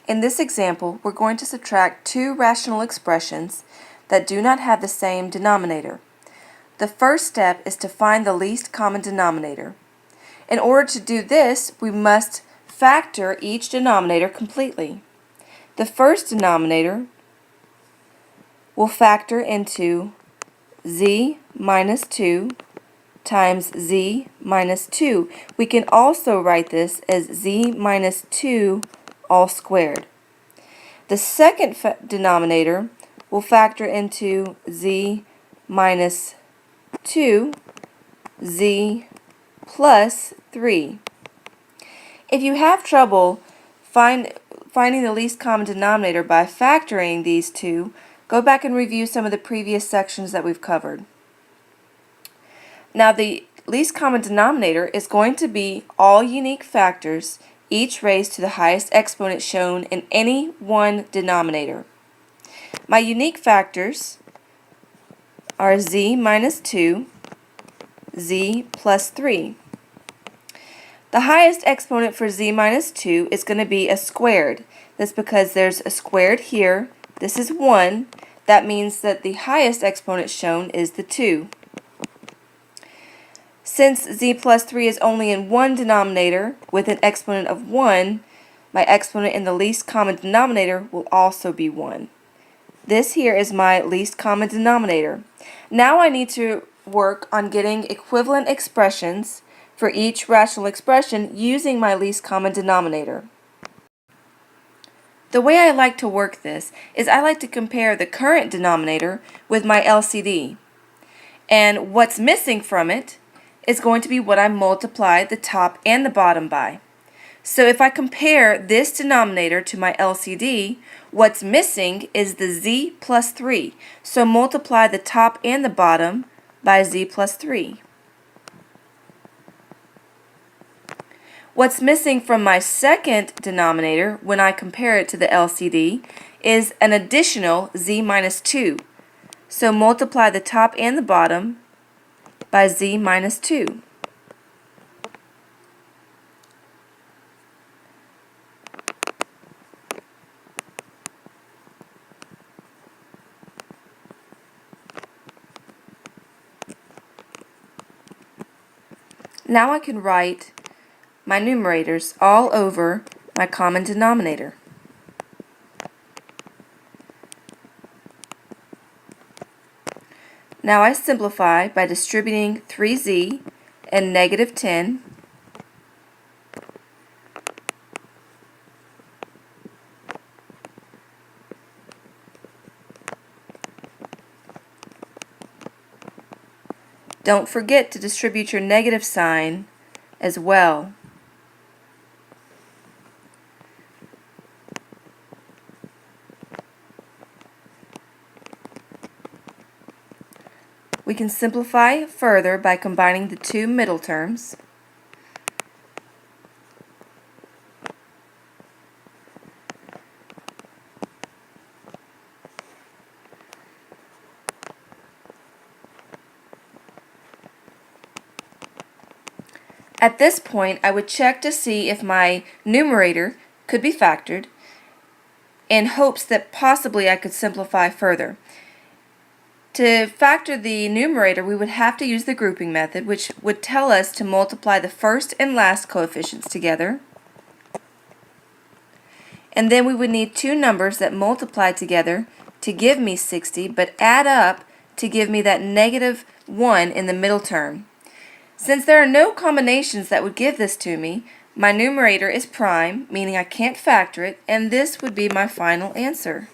In this example, we're going to subtract two rational expressions that do not have the same denominator. The first step is to find the least common denominator. In order to do this, we must factor each denominator completely. The first denominator will factor into z minus 2 times z minus 2. We can also write this as z minus 2 all squared. The second denominator will factor into z minus 2, z plus 3. If you have trouble finding the least common denominator by factoring these two, go back and review some of the previous sections that we've covered. Now the least common denominator is going to be all unique factors, each raised to the highest exponent shown in any one denominator. My unique factors are z minus 2, z plus 3. The highest exponent for z minus 2 is going to be a squared. That's because there's a squared here. This is 1. That means that the highest exponent shown is the 2. Since z plus 3 is only in one denominator with an exponent of 1, my exponent in the least common denominator will also be 1. This here is my least common denominator. Now I need to work on getting equivalent expressions for each rational expression using my least common denominator. The way I like to work this is I like to compare the current denominator with my LCD. And what's missing from it is going to be what I multiply the top and the bottom by. So if I compare this denominator to my LCD, what's missing is the z plus 3. So multiply the top and the bottom by z plus 3. What's missing from my second denominator when I compare it to the LCD is an additional z minus 2. So multiply the top and the bottom by z minus 2. Now I can write my numerators all over my common denominator. Now I simplify by distributing 3z and negative 10. Don't forget to distribute your negative sign as well. We can simplify further by combining the two middle terms. At this point, I would check to see if my numerator could be factored in hopes that possibly I could simplify further. To factor the numerator, we would have to use the grouping method, which would tell us to multiply the first and last coefficients together. And then we would need two numbers that multiply together to give me 60, but add up to give me that negative 1 in the middle term. Since there are no combinations that would give this to me, my numerator is prime, meaning I can't factor it, and this would be my final answer.